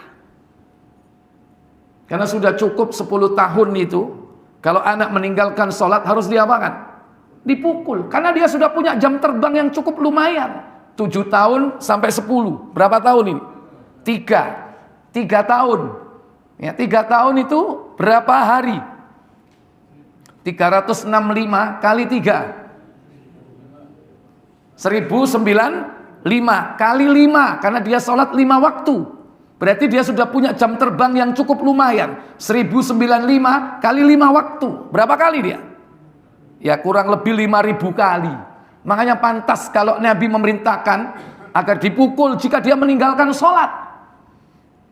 Speaker 2: Karena sudah cukup 10 tahun itu. Kalau anak meninggalkan sholat harus diapakan? Dipukul. Karena dia sudah punya jam terbang yang cukup lumayan. 7 tahun sampai 10. Berapa tahun ini? 3 tahun. Ya, 3 tahun itu berapa hari? 365 kali 3. 1095 kali 5. Karena dia sholat 5 waktu. Berarti dia sudah punya jam terbang yang cukup lumayan. 1095 kali 5 waktu. Berapa kali dia? Ya kurang lebih 5000 kali. Makanya pantas kalau Nabi memerintahkan agar dipukul jika dia meninggalkan sholat.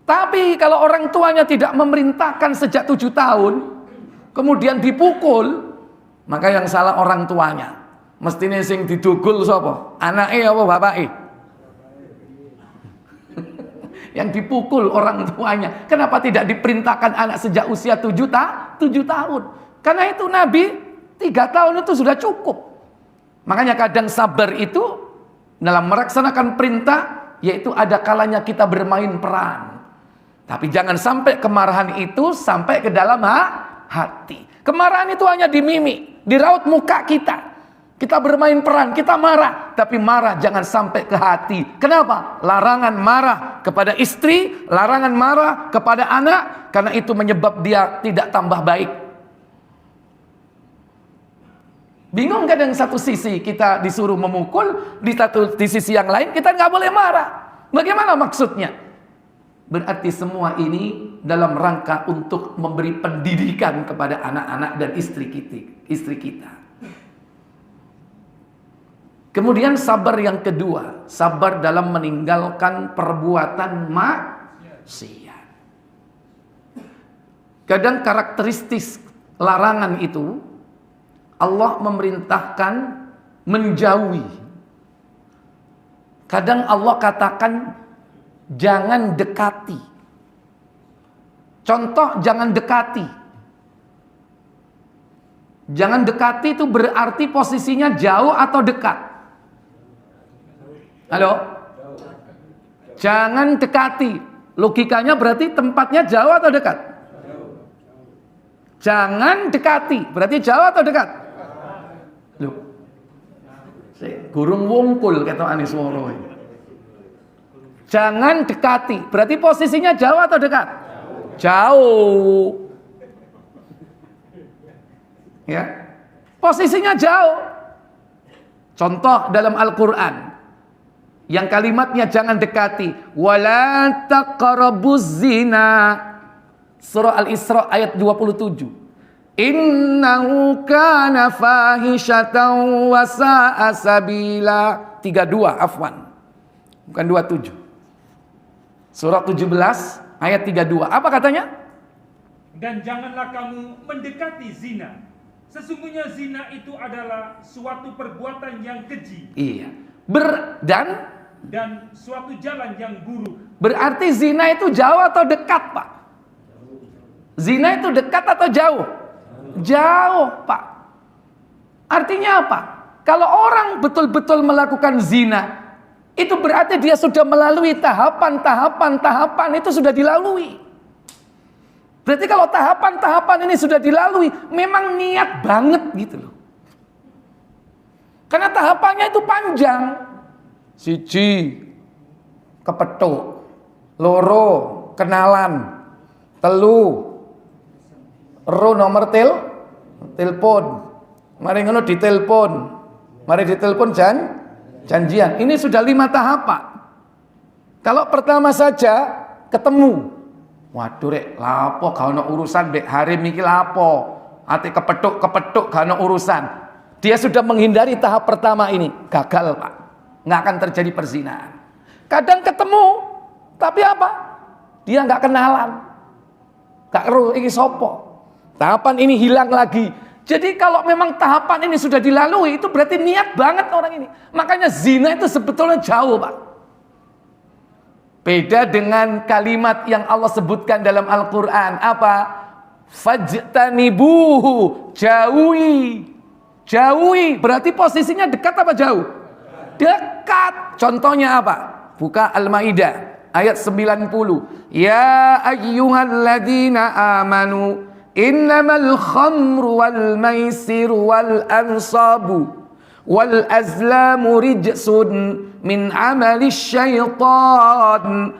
Speaker 2: Tapi kalau orang tuanya tidak memerintahkan sejak 7 tahun, kemudian dipukul, maka yang salah orang tuanya. Mestinya sing didugul sapa? Anake apa bapake? Yang dipukul orang tuanya. Kenapa tidak diperintahkan anak sejak usia 7 tahun? Karena itu Nabi 3 tahun itu sudah cukup. Makanya kadang sabar itu dalam melaksanakan perintah, yaitu ada kalanya kita bermain peran. Tapi jangan sampai kemarahan itu sampai ke dalam hati. Kemarahan itu hanya di mimik, di raut muka kita. Kita bermain peran, kita marah. Tapi marah jangan sampai ke hati. Kenapa? Larangan marah kepada istri, larangan marah kepada anak. Karena itu menyebab dia tidak tambah baik. Bingung kadang satu sisi kita disuruh memukul, di sisi yang lain kita nggak boleh marah. Bagaimana maksudnya? Berarti semua ini dalam rangka untuk memberi pendidikan kepada anak-anak dan istri kita. Kemudian sabar yang kedua, sabar dalam meninggalkan perbuatan maksiat. Kadang karakteristik larangan itu Allah memerintahkan menjauhi. Kadang Allah katakan jangan dekati. Contoh jangan dekati, Jangan dekati itu berarti posisinya jauh atau dekat? Halo? Jangan dekati. Logikanya berarti tempatnya jauh atau dekat? Jangan dekati. Berarti jauh atau dekat? Loh. Gurung wungkul kata Anis Woro. Jangan dekati. Berarti posisinya jauh atau dekat? Jauh. Ya. Posisinya jauh. Contoh dalam Al-Qur'an yang kalimatnya jangan dekati, wala taqrabuz zina. Surah Al-Isra ayat 27. Innahu kana fahishatan wa sa'a sabila. 32 afwan. Bukan 27. Surah 17 ayat 32. Apa katanya?
Speaker 3: Dan janganlah kamu mendekati zina. Sesungguhnya zina itu adalah suatu perbuatan yang keji.
Speaker 2: Iya. Dan
Speaker 3: suatu jalan yang buruk.
Speaker 2: Berarti zina itu jauh atau dekat, Pak? Zina itu dekat atau jauh? Jauh, Pak. Artinya apa? Kalau orang betul-betul melakukan zina, itu berarti dia sudah melalui tahapan itu sudah dilalui. Berarti kalau tahapan ini sudah dilalui, memang niat banget gitu loh. Karena tahapannya itu panjang. 1, kepethuk. 2, kenalan. 3, nomor telepon. Mari ngono ditelepon. Mari ditelepon janjian. Ini sudah 5 tahapan. Kalau pertama saja ketemu. Waduh rek, lapo gak ono urusan mbek Harim iki lapo. Ate kepethuk gak ono urusan. Dia sudah menghindari tahap pertama ini, gagal, Pak. Nggak akan terjadi perzinahan. Kadang ketemu, tapi apa? Dia nggak kenalan. Gak ero iki sopo. Tahapan ini hilang lagi. Jadi kalau memang tahapan ini sudah dilalui, itu berarti niat banget orang ini. Makanya zina itu sebetulnya jauh, Pak. Beda dengan kalimat yang Allah sebutkan dalam Al-Quran. Apa? Fajtanibuhu. Jauhi. Jauhi. Berarti posisinya dekat apa jauh? Dekat. Contohnya apa? Buka Al-Maidah ayat 90. Ya ayyuhalladzina amanu. Innamal khamru wal maisiru wal ansabu wal azlamu rijsun min amali syaitan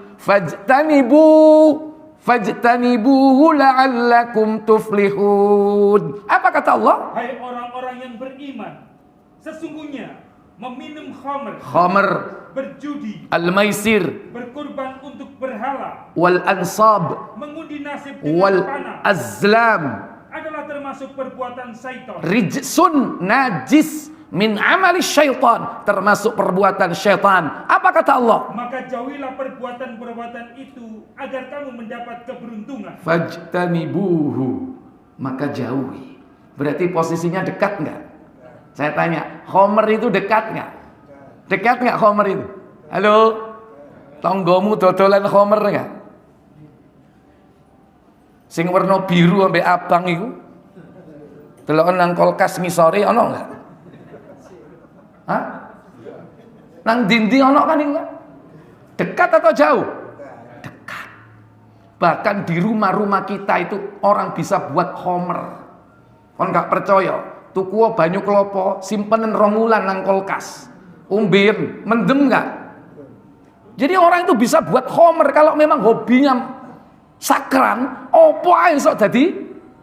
Speaker 2: fajtanibuhu la'allakum tuflihun. Apa kata Allah?
Speaker 3: Hai orang-orang yang beriman, sesungguhnya meminum
Speaker 2: khamr,
Speaker 3: berjudi,
Speaker 2: al-maisir,
Speaker 3: berkurban untuk berhala,
Speaker 2: wal ansab,
Speaker 3: mengundi nasib dengan
Speaker 2: wal
Speaker 3: panah,
Speaker 2: azlam
Speaker 3: adalah termasuk perbuatan syaitan.
Speaker 2: Rijsun, najis, min amali syaitan, termasuk perbuatan syaitan. Apa kata Allah?
Speaker 3: Maka jauhilah perbuatan-perbuatan itu agar kamu mendapat keberuntungan.
Speaker 2: Fajtanibuhu, maka jauhi. Berarti posisinya dekat enggak? Saya tanya, Homer itu dekat enggak? Dekat enggak Homer itu? Halo? Tonggomu dodolan Homer enggak? Sing warna biru ambek abang iku. Delokon nang kulkas ngisore ana enggak? Hah? Nang dinding ono kan itu kan? Dekat atau jauh? Dekat. Bahkan di rumah-rumah kita itu orang bisa buat homer. Kon gak percaya? Tuku banyu klopo, simpenan 2 wulan nang kulkas. Umbin, mendem gak? Jadi orang itu bisa buat homer kalau memang hobinya sakran, opo ae sok dadi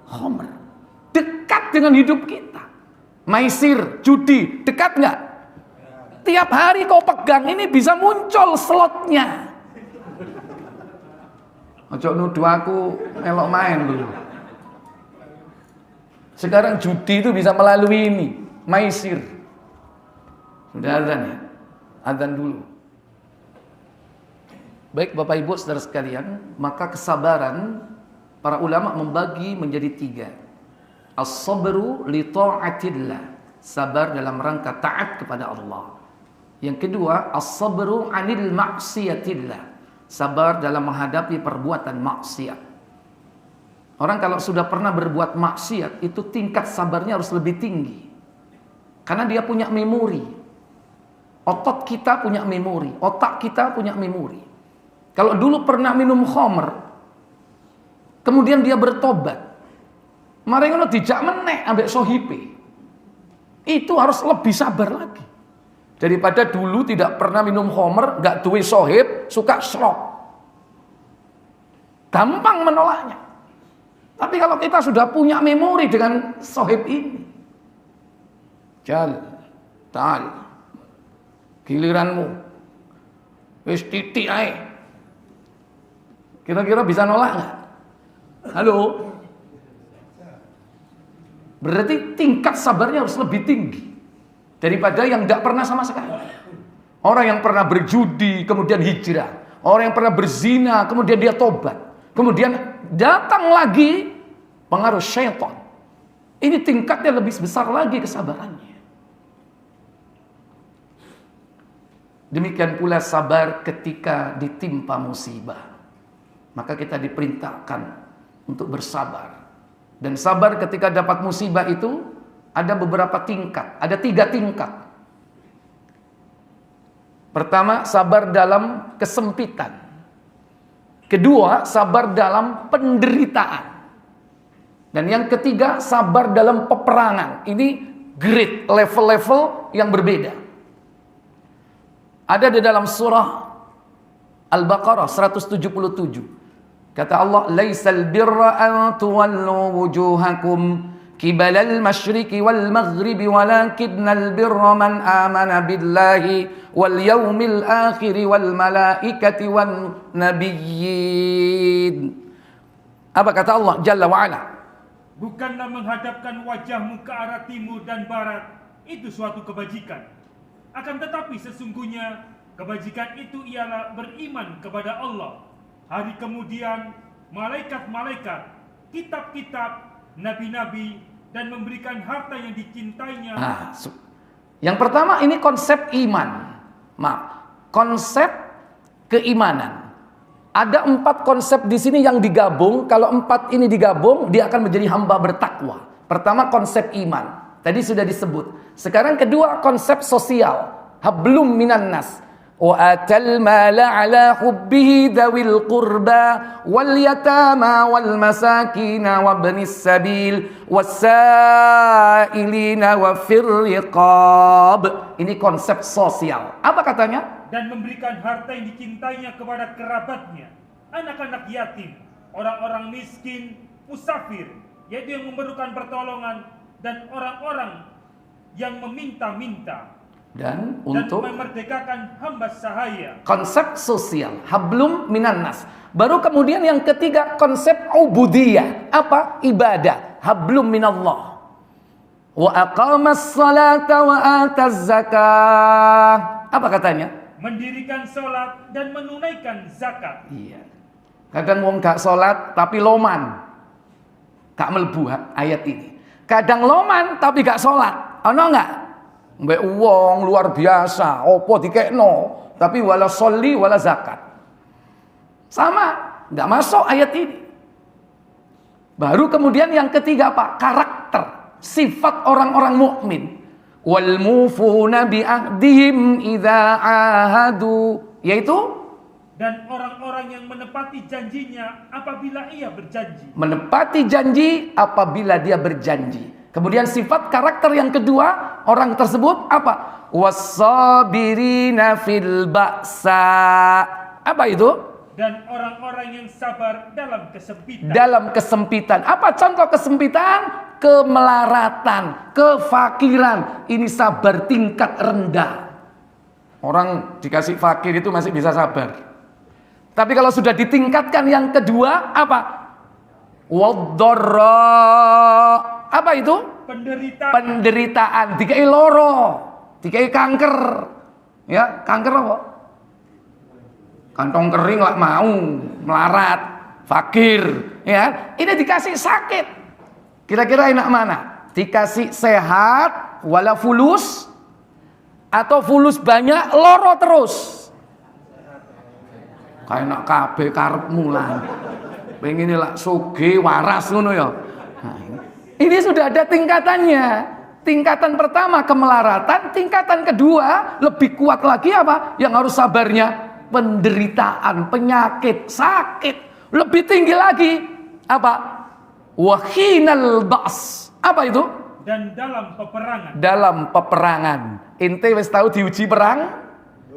Speaker 2: homer. Dekat dengan hidup kita. Maisir, judi, dekat nggak? Tiap hari kau pegang ini bisa muncul slotnya. Ojo nuduh aku melok main dulu. Sekarang judi itu bisa melalui ini, maisir. Sudah azan ya? Azan dulu. Baik Bapak Ibu saudara sekalian, maka kesabaran para ulama membagi menjadi 3. As-sabru li ta'atillah, sabar dalam rangka taat kepada Allah. Yang kedua, as-sabru 'anil ma'siyatillah, sabar dalam menghadapi perbuatan maksiat. Orang kalau sudah pernah berbuat maksiat, itu tingkat sabarnya harus lebih tinggi. Karena dia punya memori. Otot kita punya memori, otak kita punya memori. Kalau dulu pernah minum khamr, kemudian dia bertobat, mari ngono dijak meneh ambek sohibe. Itu harus lebih sabar lagi. Daripada dulu tidak pernah minum khamr, enggak duwe sohib, suka slok. Gampang menolaknya. Tapi kalau kita sudah punya memori dengan sohib ini, Jal, tal, giliranmu, wis titik ae. Kira-kira bisa nolak nggak? Halo? Berarti tingkat sabarnya harus lebih tinggi daripada yang tidak pernah sama sekali. Orang yang pernah berjudi kemudian hijrah, orang yang pernah berzina kemudian dia tobat, kemudian datang lagi pengaruh syaitan. Ini tingkatnya lebih besar lagi kesabarannya. Demikian pula sabar ketika ditimpa musibah. Maka kita diperintahkan untuk bersabar. Dan sabar ketika dapat musibah itu ada beberapa tingkat, ada 3 tingkat. Pertama, sabar dalam kesempitan. Kedua, sabar dalam penderitaan. Dan yang ketiga, sabar dalam peperangan. Ini grade, level-level yang berbeda. Ada di dalam surah Al-Baqarah 177. Kata Allah, "Laisal birra an tuwallu wujuhakum qibalal masyriqi wal maghribi walakinnal birra man amana billahi wal yaumil akhir wal malaikati wan nabiyyin." Apa kata Allah Jalla wa Ala?
Speaker 3: Bukanlah menghadapkan wajahmu ke arah timur dan barat itu suatu kebajikan. Akan tetapi sesungguhnya kebajikan itu ialah beriman kepada Allah, hari kemudian, malaikat-malaikat, kitab-kitab, nabi-nabi, dan memberikan harta yang dicintainya.
Speaker 2: Yang pertama ini konsep iman. Konsep keimanan. Ada 4 konsep di sini yang digabung. Kalau 4 ini digabung, dia akan menjadi hamba bertakwa. Pertama konsep iman. Tadi sudah disebut. Sekarang kedua konsep sosial. Hablum minan nas. Wa atal mala ala hubbihi dzawil qurba wal yatama wal masakin wa ibnis sabil wasailina wa fir riqab. Ini konsep sosial. Apa katanya?
Speaker 3: Dan memberikan harta yang dicintainya kepada kerabatnya, anak-anak yatim, orang-orang miskin, musafir, yaitu yang memerlukan pertolongan, dan orang-orang yang meminta-minta. Dan untuk memerdekakan hamba sahaya.
Speaker 2: Konsep sosial, hablum minan nas. Baru kemudian yang ketiga konsep ubudiyah. Apa? Ibadah, hablum minallah. Wa aqamas salata wa ataz zakah. Apa katanya?
Speaker 3: Mendirikan sholat dan menunaikan zakat.
Speaker 2: Iya. Kadang wong gak sholat tapi loman, gak mlebu ayat ini. Kadang loman tapi gak sholat. Ono nggak? Mbak wong luar biasa, opo dikekno, tapi wala sholli wala zakat. Sama, nggak masuk ayat ini. Baru kemudian yang ketiga apa? Karakter, sifat orang-orang mukmin. Wal mufuna bi ahdihim idza ahadu, yaitu
Speaker 3: dan orang-orang yang menepati janjinya apabila ia berjanji.
Speaker 2: Menepati janji apabila dia berjanji. Kemudian sifat karakter yang kedua orang tersebut apa? Wassabirina fil ba'sa. Apa itu?
Speaker 3: Dan orang-orang yang sabar dalam kesempitan.
Speaker 2: Dalam kesempitan. Apa contoh kesempitan? Kemelaratan, kefakiran. Ini sabar tingkat rendah. Orang dikasih fakir itu masih bisa sabar. Tapi kalau sudah ditingkatkan yang kedua apa? Waddarra. Apa itu?
Speaker 3: Penderitaan.
Speaker 2: Penderitaan. Dikai loro, dikai kanker. Ya, kanker apa? Kantong kering lah mau, melarat, fakir. Ya, ini dikasih sakit. Kira-kira enak mana? Dikasih sehat, wala fulus, atau fulus banyak, loro terus. Kayak nak kabeh karepmu lah. Pengen lah soge waras ngono ya. Nah, ini sudah ada tingkatannya. Tingkatan pertama kemelaratan, tingkatan kedua lebih kuat lagi apa? Yang harus sabarnya penderitaan, penyakit, sakit. Lebih tinggi lagi apa? Wahinal ba's. Apa itu?
Speaker 3: Dan dalam peperangan.
Speaker 2: Dalam peperangan. Ente wis tahu diuji perang?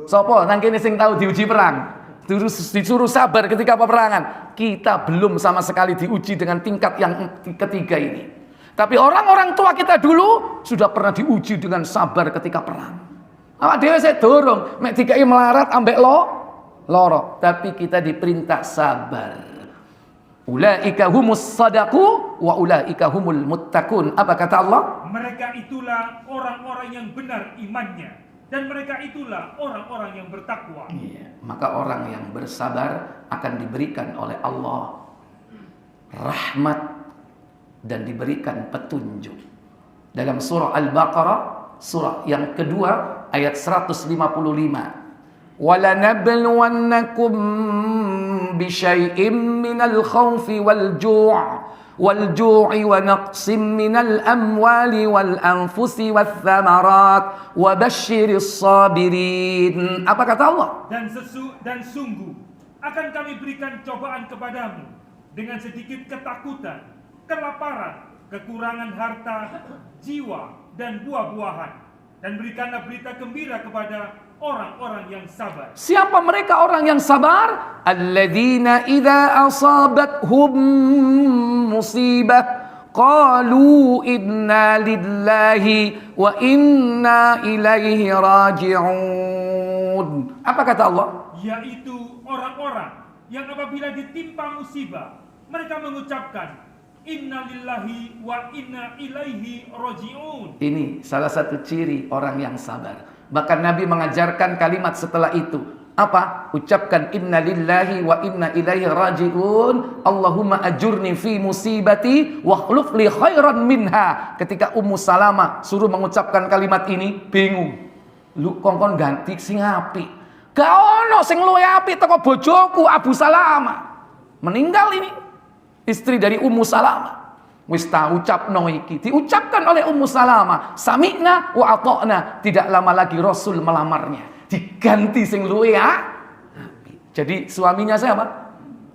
Speaker 2: Sopo nang kene sing tahu diuji perang? Disuruh sabar ketika peperangan. Kita belum sama sekali diuji dengan tingkat yang ketiga ini. Tapi orang-orang tua kita dulu sudah pernah diuji dengan sabar ketika perang. Awak dhewe saya dorong, mek dikai melarat ambek loro. Tapi kita diperintah sabar. Ulaika humus sadaqu wa ulaika humul muttaqun. Apa kata Allah?
Speaker 3: Mereka itulah orang-orang yang benar imannya. Dan mereka itulah orang-orang yang bertakwa.
Speaker 2: Iya, maka orang yang bersabar akan diberikan oleh Allah rahmat dan diberikan petunjuk. Dalam surah Al-Baqarah, surah yang kedua ayat 155. وَلَنَبْلُوَنَّكُمْ بِشَيْءٍ مِّنَ الْخَوْفِ وَالْجُوعِ وَنَقْصٍ مِّنَ الْأَمْوَالِ وَالْأَنفُسِ وَالثَّمَرَاتِ وَبَشِّرِ الصَّابِرِينَ. Apa kata Allah?
Speaker 3: Dan sungguh akan kami berikan cobaan kepadamu dengan sedikit ketakutan, kelaparan, kekurangan harta, jiwa, dan buah-buahan. Dan berikanlah berita gembira kepada orang-orang yang sabar.
Speaker 2: Siapa mereka orang yang sabar? Alladzina idza asabathum musibah qalu inna lillahi wa inna ilaihi raji'un. Apa kata Allah?
Speaker 3: Yaitu orang-orang yang apabila ditimpa musibah, mereka mengucapkan inna lillahi wa inna ilaihi raji'un. Ini
Speaker 2: salah satu ciri orang yang sabar. Bahkan Nabi mengajarkan kalimat setelah itu. Apa? Ucapkan inna lillahi wa inna ilaihi raji'un. Allahumma ajurni fi musibati wa akhluf li khairan minha. Ketika Ummu Salamah suruh mengucapkan kalimat ini, bingung. Lu kongkon ganti sing apik. Gak ono sing luwih apik teko bojoku Abu Salamah. Meninggal ini istri dari Ummu Salamah. Wis ta ucapno iki, diucapkan oleh Ummu Salamah, sami'na wa ata'na. Tidak lama lagi Rasul melamarnya, diganti sing luwih Jadi suaminya siapa?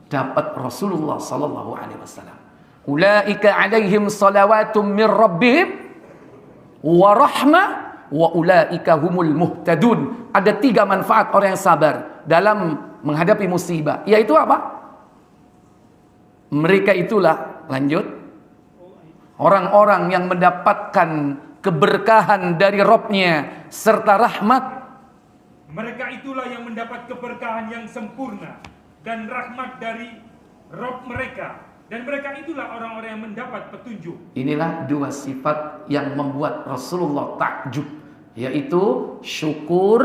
Speaker 2: Dapat Rasulullah sallallahu alaihi wasallam. Ulaika alaihim salawatum mir rabbihim wa rahmah wa ulaika humul muhtadun. Ada 3 manfaat orang yang sabar dalam menghadapi musibah. Yaitu apa? Mereka itulah, lanjut, orang-orang yang mendapatkan keberkahan dari Rabb-nya serta rahmat.
Speaker 3: Mereka itulah yang mendapat keberkahan yang sempurna dan rahmat dari Rabb mereka. Dan mereka itulah orang-orang yang mendapat petunjuk. Inilah 2 sifat yang membuat Rasulullah takjub, yaitu syukur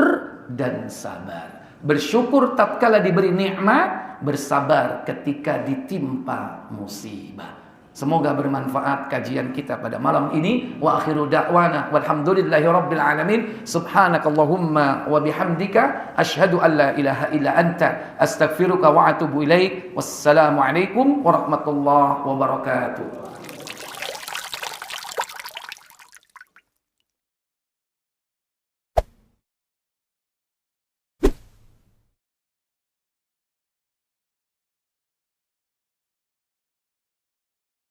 Speaker 3: dan sabar. Bersyukur tatkala diberi nikmat, bersabar ketika ditimpa musibah. Semoga bermanfaat kajian kita pada malam ini. Wa akhiru da'wana walhamdulillahi rabbil alamin. Subhanakallahumma wa bihamdika asyhadu an la ilaha illa anta astaghfiruka wa atubu ilaik. Wassalamu alaikum warahmatullahi wabarakatuh.